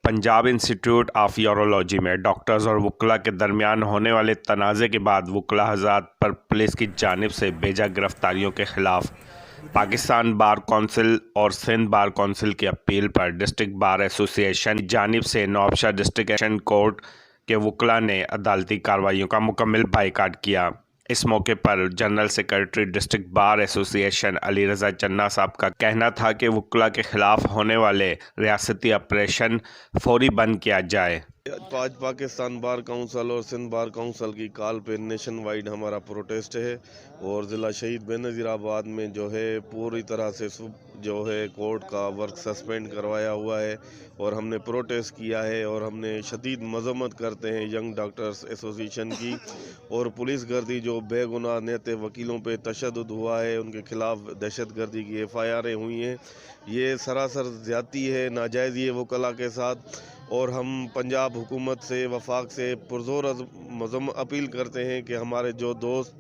Punjab institute of urology में doctors और वकला के दरमियान होने वाले तनाज़े के बाद वकला हज़रात पर पुलिस की जानिब से बेजा गिरफ्तारियों के खिलाफ पाकिस्तान बार कौंसिल और सिंध बार कौंसिल की अपील पर डिस्ट्रिक्ट बार एसोसिएशन की जानिब से नवाबशाह डिस्ट्रिक्ट सेशन कोर्ट के वकला ने अदालती कार्रवाइयों का मुकम्मल बाइकाट किया। इस मौके पर general secretary district bar association Ali Raza Channa साहब का कहना था कि वकला के खिलाफ होने वाले रियासती ऑपरेशन फौरी बंद किया जाए। आज पाकिस्तान बार काउंसिल और सिंध बार काउंसिल की कॉल पे नेशन वाइड हमारा प्रोटेस्ट है और ज़िला शहीद बेनज़ीराबाद में जो है पूरी तरह से जो है कोर्ट का वर्क सस्पेंड करवाया हुआ है और हमने प्रोटेस्ट किया है और हमने शदीद मजम्मत करते हैं यंग डॉक्टर्स एसोसिएशन की और पुलिस गर्दी जो बेगुनाह नेते वकीलों पे तशद्दुद हुआ है, उनके खिलाफ दहशत गर्दी की FIR हुई हैं। ये सरासर ज़्यादती है, नाजायज़ ये वकला के साथ और हम पंजाब हुकूमत से वफाक से पुरजोर अपील करते हैं कि हमारे जो दोस्त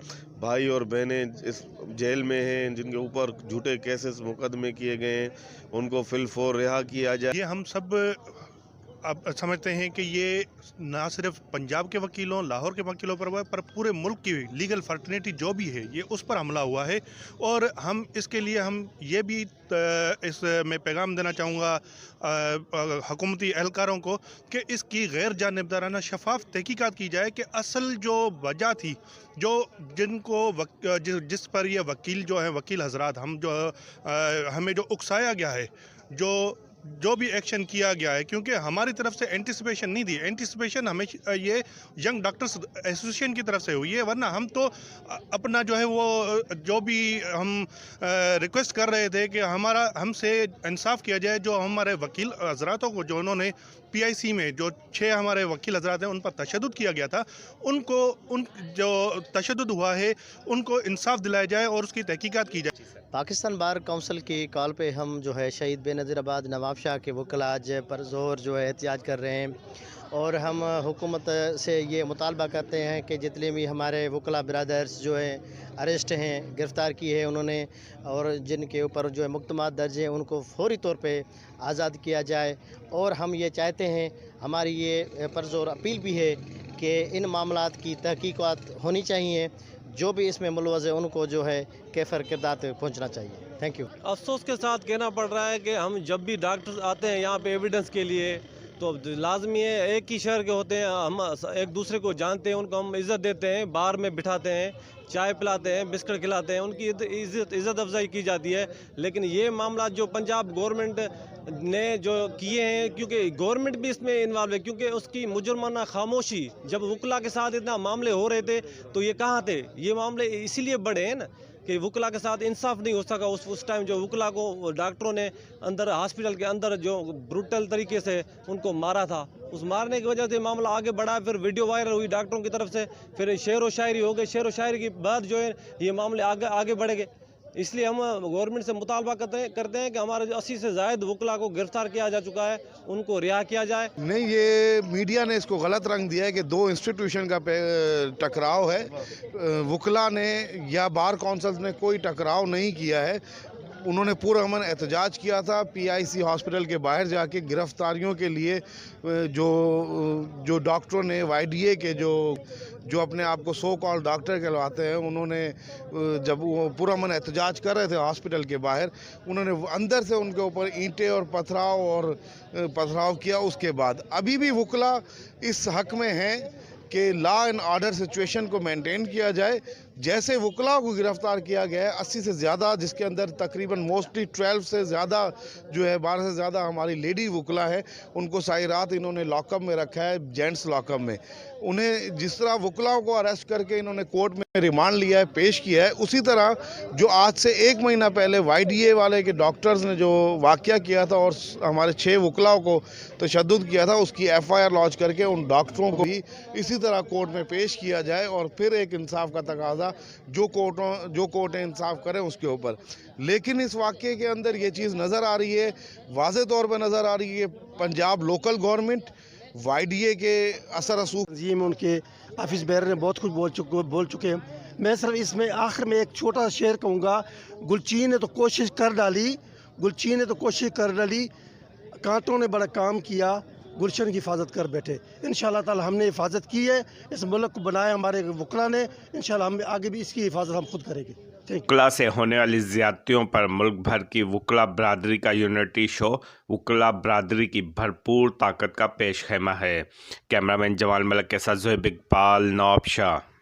भाई और बहनें इस जेल में हैं, जिनके ऊपर झूठे केसेस मुकदमे किए गए हैं, उनको फिलफौर रिहा किया जाए। ये हम सब अब समझते हैं कि ये ना सिर्फ पंजाब के वकीलों, लाहौर के वकीलों पर हुआ है, पर पूरे मुल्क की लीगल फर्टर्निटी जो भी है ये उस पर हमला हुआ है। और हम इसके लिए हम ये भी इस में पैगाम देना चाहूँगा हुकूमती एहलकारों को कि इसकी गैर जानिबदाराना शफाफ तहकीकात की जाए कि असल जो वजह थी, जो जिनको जिस पर ये वकील जो है वकील हजरात हम जो हमें जो उकसाया गया है, जो भी एक्शन किया गया है, क्योंकि हमारी तरफ से एंटिसिपेशन नहीं थी। एंटिसिपेशन हमें ये यंग डॉक्टर्स एसोसिएशन की तरफ से हुई है, वरना हम तो अपना जो है वो जो भी हम रिक्वेस्ट कर रहे थे कि हमारा हमसे इंसाफ किया जाए। जो हमारे वकील हजरातों को जो उन्होंने PIC में जो 6 हमारे वकील हजरात हैं उन पर तशद्दुद किया गया था, उन जो तशद्दुद हुआ है उनको इंसाफ दिलाया जाए और उसकी तहकीकात की जाए। पाकिस्तान बार काउंसिल की कॉल पे हम जो है शहीद बेनज़ीराबाद नवाबशाह के वकला आज पर ज़ोर जो है एहतजाज कर रहे हैं और हम हुकूमत से ये मुतालबा करते हैं कि जितने भी हमारे वकला ब्रदर्स जो हैं अरेस्ट हैं, गिरफ़्तार किए हैं उन्होंने, और जिनके ऊपर जो है मुकदमा दर्ज हैं उनको फौरी तौर पे आज़ाद किया जाए। और हम ये चाहते हैं, हमारी ये परज़ोर अपील भी है कि इन मामलात की तहकीकात होनी चाहिए, जो भी इसमें मुलवज़ है उनको जो है कैफर किरदार तक पहुँचना चाहिए। Thank you. अफसोस के साथ कहना पड़ रहा है कि हम जब भी डॉक्टर्स आते हैं यहाँ पे एविडेंस के लिए तो लाजमी है, एक ही शहर के होते हैं, हम एक दूसरे को जानते हैं, उनको हम इज़्ज़त देते हैं, बार में बिठाते हैं, चाय पिलाते हैं, बिस्किट खिलाते हैं, उनकी इज़्ज़त अफजाई की जाती है। लेकिन ये मामला जो पंजाब गवर्नमेंट ने जो किए हैं, क्योंकि गवर्नमेंट भी इसमें इन्वॉल्व है, क्योंकि उसकी मुजरमाना खामोशी, जब वकला के साथ इतना मामले हो रहे थे तो ये कहाँ थे? ये मामले इसीलिए बढ़े हैं ना कि वकला के साथ इंसाफ नहीं हो सका। उस टाइम जो वकला को डॉक्टरों ने अंदर हॉस्पिटल के अंदर जो ब्रूटल तरीके से उनको मारा था, उस मारने की वजह से मामला आगे बढ़ा। फिर वीडियो वायरल हुई डॉक्टरों की तरफ से, फिर शेर व शायरी हो गई, शेर व शायरी के बाद जो है ये मामले आगे बढ़ गए। इसलिए हम गवर्नमेंट से मुतालबा करते हैं कि हमारे 80 से ज़ायद वकला को गिरफ्तार किया जा चुका है, उनको रिहा किया जाए। नहीं, ये मीडिया ने इसको गलत रंग दिया है कि 2 इंस्टीट्यूशन का टकराव है। वकला ने या बार काउंसिल ने कोई टकराव नहीं किया है। उन्होंने पूरा अमन एहतजाज किया था PIC हॉस्पिटल के बाहर जाके गिरफ्तारियों के लिए। जो डॉक्टरों ने YDA के जो अपने आप को सो कॉल डॉक्टर कहलाते हैं, उन्होंने जब वो पूरा अमन एहतजाज कर रहे थे हॉस्पिटल के बाहर, उन्होंने अंदर से उनके ऊपर ईंटें और पथराव किया। उसके बाद अभी भी वकला इस हक में हैं कि लॉ एंड ऑर्डर सिचुएशन को मेंटेन किया जाए। जैसे वकला को गिरफ्तार किया गया है 80 से ज़्यादा, जिसके अंदर तकरीबन मोस्टली 12 से ज़्यादा जो है 12 से ज़्यादा हमारी लेडी वकला है, उनको सारी रात इन्होंने लॉकअप में रखा है, जेंट्स लॉकअप में। उन्हें जिस तरह वकलाओं को अरेस्ट करके इन्होंने कोर्ट में रिमांड लिया है, पेश किया है, उसी तरह जो आज से 1 महीना पहले YDA वाले के डॉक्टर्स ने जो वाक़या किया था और हमारे 6 वकलाओं को तशद्दुद किया था, उसकी FIR लॉन्च करके उन डॉक्टरों को भी इसी तरह कोर्ट में पेश किया जाए और फिर एक इंसाफ का तकाजा जो कोर्टें इंसाफ करें उसके ऊपर। लेकिन इस वाक़ये के अंदर ये चीज़ नज़र आ रही है, वाज़े तौर पर नज़र आ रही है, पंजाब लोकल गवर्नमेंट YDA के असर रसूख जी में उनके ऑफिस बेरर ने बहुत कुछ बोल चुके हैं। मैं सिर्फ इसमें आखिर में एक छोटा शेर कहूँगा, गुलचीन ने तो कोशिश कर डाली, कांटों ने बड़ा काम किया, गुलशन की हिफाजत कर बैठे। इंशाल्लाह ताला हमने हिफाजत की है, इस मुल्क को बनाया हमारे वकला ने, इंशाल्लाह हम आगे भी इसकी हिफाजत हम खुद करेंगे। वकला से होने वाली ज्यादतियों पर मुल्क भर की वकला बरादरी का यूनिटी शो वकला बरादरी की भरपूर ताकत का पेश खेमा है। कैमरामैन जमाल मलिक के साथ ज़ोहैब इकबाल, नवाबशाह।